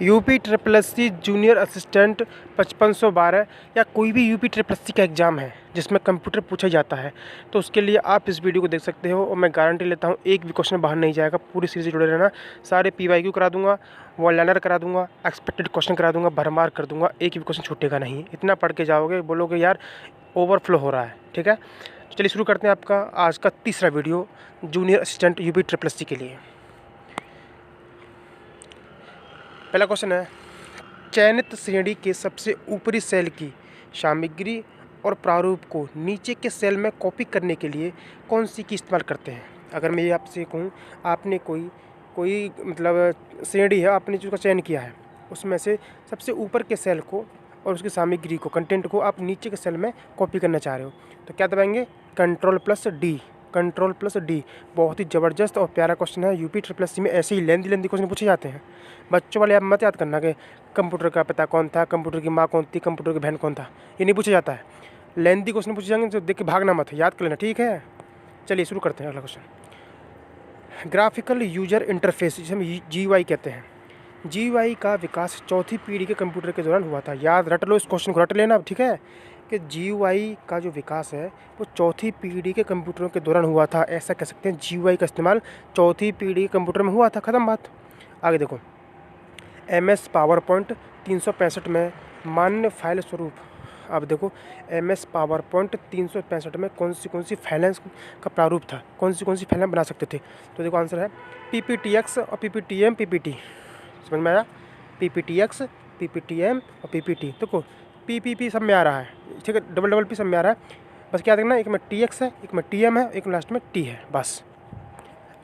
UP triple S C junior assistant 5512 या कोई भी यूपी ट्रिपल एस सी का एग्ज़ाम है जिसमें कंप्यूटर पूछा जाता है, तो उसके लिए आप इस वीडियो को देख सकते हो। और मैं गारंटी लेता हूँ एक भी क्वेश्चन बाहर नहीं जाएगा। पूरी सीरीज जुड़े रहना। सारे PYQ करा दूंगा, वन लाइनर करा दूंगा, एक्सपेक्टेड क्वेश्चन करा दूंगा, भरमार कर दूंगा, एक भी क्वेश्चन छूटेगा नहीं। इतना पढ़ के जाओगे, बोलोगे यार ओवरफ्लो हो रहा है। ठीक है, तो चलिए शुरू करते हैं आपका आज का तीसरा video junior assistant UP triple S C के लिए। पहला क्वेश्चन है, चयनित श्रेणी के सबसे ऊपरी सेल की सामग्री और प्रारूप को नीचे के सेल में कॉपी करने के लिए कौन सी की इस्तेमाल करते हैं। अगर मैं ये आपसे कहूँ, आपने कोई मतलब श्रेणी है, आपने जिसका चयन किया है, उसमें से सबसे ऊपर के सेल को और उसकी सामग्री को, कंटेंट को आप नीचे के सेल में कॉपी करना चाह रहे हो, तो क्या दबाएंगे? Ctrl+D। Ctrl+D। बहुत ही ज़बरदस्त और प्यारा क्वेश्चन है। यूपी ट्रिपल एस सी में ऐसे ही लेंदी क्वेश्चन पूछे जाते हैं। बच्चों वाले आप मत याद करना कि कंप्यूटर का पिता कौन था, कंप्यूटर की माँ कौन थी, कंप्यूटर की बहन कौन था, ये नहीं पूछा जाता है। लेंदी क्वेश्चन पूछे जाएंगे तो देख के भागना मत, याद कर लेना। ठीक है, चलिए शुरू करते हैं अगला क्वेश्चन। ग्राफिकल यूजर इंटरफेस, जिसे हम GUI कहते हैं। GUI का विकास चौथी पीढ़ी के कंप्यूटर के दौरान हुआ था। याद रट लो, इस क्वेश्चन को रट लेना। ठीक है कि GUI का जो विकास है वो चौथी पीढ़ी के कंप्यूटरों के दौरान हुआ था। ऐसा कह सकते हैं, GUI का इस्तेमाल चौथी पीढ़ी के कंप्यूटर में हुआ था। ख़त्म बात। आगे देखो, MS पावरपॉइंट 365 में मान्य फाइल स्वरूप। अब देखो, MS पावरपॉइंट 365 में कौन सी फाइलें का प्रारूप था, कौन सी फाइलें बना सकते थे। तो देखो आंसर है PPTX और PPTM PPT। समझ में आया? PPTX, PPTM और PPT। देखो PPP सब में आ रहा है, ठीक है, डबल P सब में आ रहा है। बस क्या देखना, एक में TX है, एक में TM है, एक लास्ट में T है, बस।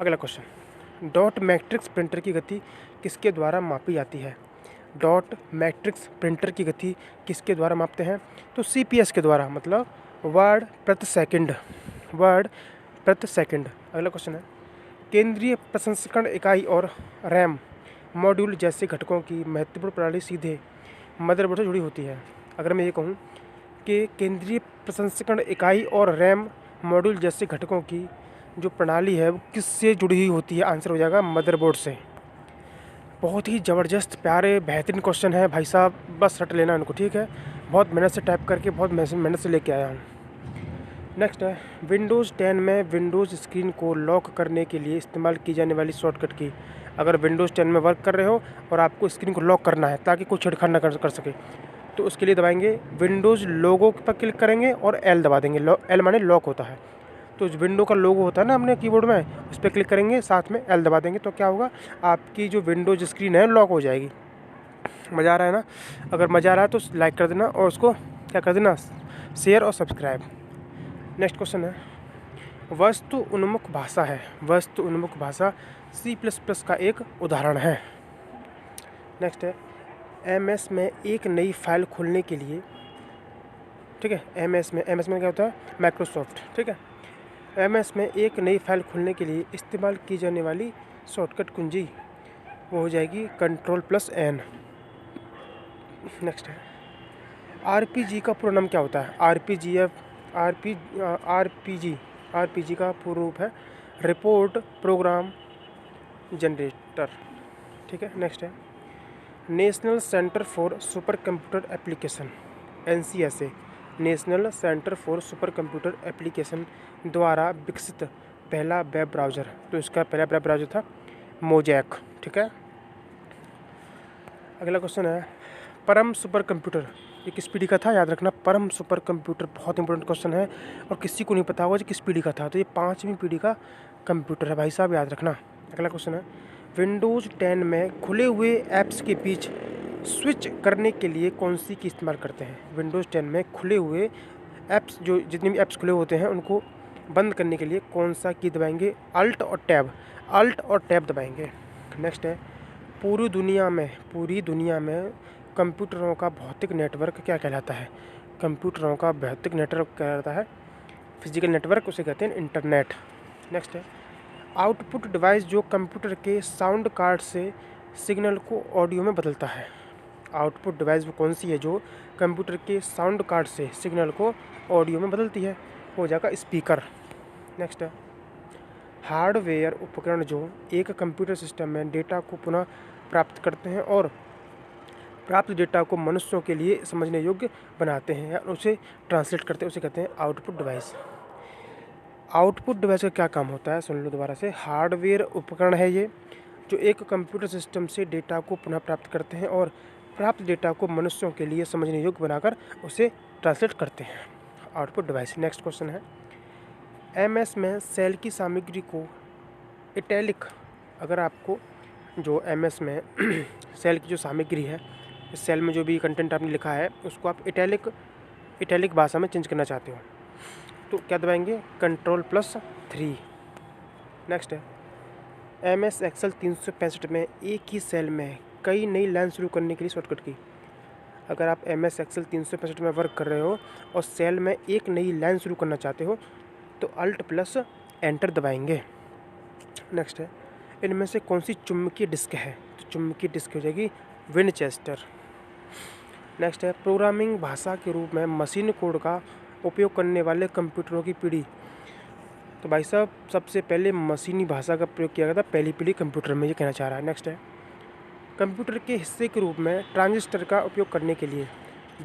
अगला क्वेश्चन, डॉट मैट्रिक्स प्रिंटर की गति किसके द्वारा मापी जाती है? डॉट मैट्रिक्स प्रिंटर की गति किसके द्वारा मापते हैं? तो CPS के द्वारा, मतलब वर्ड प्रति सेकंड, वर्ड प्रति सेकंड। अगला क्वेश्चन है, केंद्रीय प्रसंस्करण इकाई और रैम मॉड्यूल जैसे घटकों की महत्वपूर्ण प्रणाली सीधे मदरबोर्ड से जुड़ी होती है। अगर मैं ये कहूँ कि केंद्रीय प्रसंस्करण इकाई और रैम मॉड्यूल जैसे घटकों की जो प्रणाली है वो किससे जुड़ी हुई होती है? आंसर हो जाएगा मदरबोर्ड से। बहुत ही ज़बरदस्त प्यारे बेहतरीन क्वेश्चन है भाई साहब, बस रट लेना इनको। ठीक है, बहुत मेहनत से टाइप करके, बहुत मेहनत से लेके आया हूँ। नेक्स्ट है, विंडोज़ 10 में विंडोज़ स्क्रीन को लॉक करने के लिए इस्तेमाल की जाने वाली शॉर्टकट की। अगर विंडोज़ 10 में वर्क कर रहे हो और आपको स्क्रीन को लॉक करना है ताकि कोई छेड़छाड़ ना कर सके, तो उसके लिए दबाएंगे विंडोज़ लोगो पर क्लिक करेंगे और L दबा देंगे। L माने लॉक होता है, तो विंडो का लोगो होता है ना अपने कीबोर्ड में, उस पर क्लिक करेंगे, साथ में L दबा देंगे, तो क्या होगा, आपकी जो विंडोज़ स्क्रीन है लॉक हो जाएगी। मज़ा आ रहा है ना? अगर मज़ा आ रहा है तो लाइक कर देना और उसको क्या कर देना, शेयर और सब्सक्राइब। नेक्स्ट क्वेश्चन है, वस्तु उन्मुख भाषा है। वस्तु उन्मुख भाषा C++ का एक उदाहरण है। नेक्स्ट है, MS में एक नई फाइल खोलने के लिए, ठीक है, MS में क्या होता है? माइक्रोसॉफ्ट। ठीक है, MS में एक नई फाइल खोलने के लिए इस्तेमाल की जाने वाली शॉर्टकट कुंजी वो हो जाएगी Ctrl+N। नेक्स्ट है, RPG का पूरा नाम क्या होता है? RPG का पूर्ण रूप है रिपोर्ट प्रोग्राम जनरेटर। ठीक है, नेक्स्ट है, national centre for super computer application NCSA, national centre for super computer application द्वारा विकसित पहला वेब ब्राउज़र। तो इसका पहला वेब ब्राउज़र था मोजैक। ठीक है, अगला क्वेश्चन है, परम सुपर कंप्यूटर ये किस पीढ़ी का था? याद रखना, परम सुपर कंप्यूटर बहुत इंपॉर्टेंट क्वेश्चन है और किसी को नहीं पता होगा कि किस पीढ़ी का था। तो ये 5वीं पीढ़ी का कंप्यूटर है भाई साहब, याद रखना। अगला क्वेश्चन है, विंडोज़ 10 में खुले हुए ऐप्स के बीच स्विच करने के लिए कौन सी की इस्तेमाल करते हैं? विंडोज़ 10 में खुले हुए ऐप्स, जो जितने भी ऐप्स खुले होते हैं उनको बंद करने के लिए कौन सा की दबाएंगे? अल्ट और टैब दबाएंगे। नेक्स्ट है, पूरी दुनिया में कंप्यूटरों का भौतिक नेटवर्क क्या कहलाता है? कंप्यूटरों का भौतिक नेटवर्क कहलाता है फिजिकल नेटवर्क, उसे कहते हैं इंटरनेट। नेक्स्ट है, आउटपुट डिवाइस जो कंप्यूटर के साउंड कार्ड से सिग्नल को ऑडियो में बदलता है। आउटपुट डिवाइस वो कौन सी है जो कंप्यूटर के साउंड कार्ड से सिग्नल को ऑडियो में बदलती है? हो जाएगा स्पीकर। नेक्स्ट है, हार्डवेयर उपकरण जो एक कंप्यूटर सिस्टम में डेटा को पुनः प्राप्त करते हैं और प्राप्त डेटा को मनुष्यों के लिए समझने योग्य बनाते हैं या उसे ट्रांसलेट करते हैं, उसे कहते हैं आउटपुट डिवाइस। आउटपुट डिवाइस का क्या काम होता है, सुन लो दोबारा से। हार्डवेयर उपकरण है ये, जो एक कंप्यूटर सिस्टम से डेटा को पुनः प्राप्त करते हैं और प्राप्त डेटा को मनुष्यों के लिए समझने योग्य बनाकर उसे ट्रांसलेट करते हैं। Output device. नेक्स्ट क्वेश्चन है, एमएस में सेल की सामग्री को इटैलिक, अगर आपको जो एमएस में सेल की जो सामग्री है, इस सेल में जो भी कंटेंट आपने लिखा है उसको आप इटैलिक भाषा में चेंज करना चाहते हो तो क्या दबाएंगे, Ctrl+3। नेक्स्ट है, MS एक्सेल 365 में एक ही सेल में कई नई लाइन शुरू करने के लिए शॉर्टकट की। अगर आप MS एक्सेल 365 में वर्क कर रहे हो और सेल में एक नई लाइन शुरू करना चाहते हो तो Alt+Enter दबाएंगे। नेक्स्ट है, इनमें से कौन सी चुंबकीय डिस्क है, तो चुंबकीय डिस्क हो जाएगी विनचेस्टर। नेक्स्ट है, प्रोग्रामिंग भाषा के रूप में मशीन कोड का उपयोग करने वाले कंप्यूटरों की पीढ़ी। तो भाई साहब सबसे पहले मशीनी भाषा का प्रयोग किया गया था पहली पीढ़ी कंप्यूटर में, ये कहना चाह रहा है। नेक्स्ट है, कंप्यूटर के हिस्से के रूप में ट्रांजिस्टर का उपयोग करने के लिए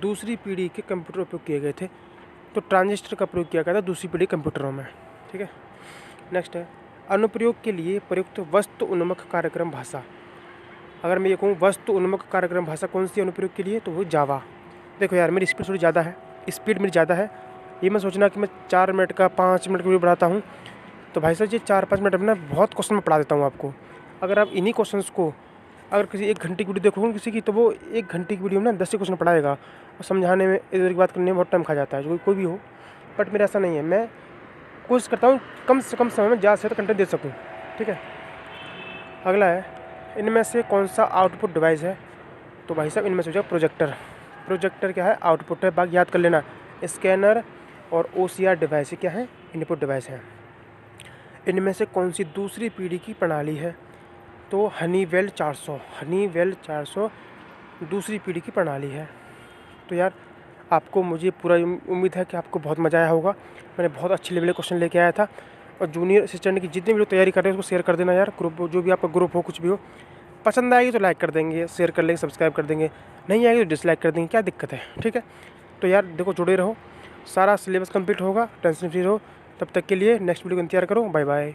दूसरी पीढ़ी के कंप्यूटर उपयोग किए गए थे, तो ट्रांजिस्टर का प्रयोग किया गया था दूसरी पीढ़ी कंप्यूटरों में। ठीक है। नेक्स्ट है, अनुप्रयोग के लिए प्रयुक्त वस्तु उन्मुख कार्यक्रम भाषा। अगर मैं ये कहूँ वस्तु उन्मुख कार्यक्रम भाषा कौन सी अनुप्रयोग के लिए, तो वो जावा। देखो यार मेरी स्पीड थोड़ी ज़्यादा है, स्पीड मेरी ज़्यादा है, ये मैं सोचना कि मैं 4 मिनट का 5 मिनट का वीडियो बनाता हूँ तो भाई साहब ये 4-5 मिनट में ना बहुत क्वेश्चन में पढ़ा देता हूँ आपको। अगर आप इन्हीं क्वेश्चंस को अगर किसी 1 घंटे की वीडियो देखोगे किसी की, तो वो 1 घंटे की वीडियो में ना 10 क्वेश्चन पढ़ाएगा और समझाने में इधर की बात करने में बहुत टाइम खा जाता है, कोई भी हो। बट मेरा ऐसा नहीं है, मैं कोशिश करता हूँ कम से कम समय में ज़्यादा से ज़्यादा कंटेंट दे सकूँ। ठीक है। अगला है, इनमें से कौन सा आउटपुट डिवाइस है, तो भाई साहब इनमें से हो जाएगा प्रोजेक्टर। प्रोजेक्टर क्या है, आउटपुट है, बाकी याद कर लेना। स्कैनर और OCR डिवाइस क्या है, इनपुट डिवाइस है। इनमें से कौन सी दूसरी पीढ़ी की प्रणाली है, तो हनीवेल 400 दूसरी पीढ़ी की प्रणाली है। तो यार आपको, मुझे पूरा उम्मीद है कि आपको बहुत मज़ा आया होगा। मैंने बहुत अच्छे लेवल के क्वेश्चन लेके आया था और जूनियर असिस्टेंट की जितने भी लोग तैयारी कर रहे हैं उसको शेयर कर देना यार, ग्रुप जो भी आपका ग्रुप हो, कुछ भी हो। पसंद आएगी तो लाइक कर देंगे, शेयर कर लेंगे, सब्सक्राइब कर देंगे, नहीं आएगी तो डिसलाइक कर देंगे, क्या दिक्कत है। ठीक है। तो यार देखो जुड़े रहो, सारा सिलेबस कंप्लीट होगा, टेंशन फ्री रहो। तब तक के लिए नेक्स्ट वीडियो का इंतजार करो। Bye bye.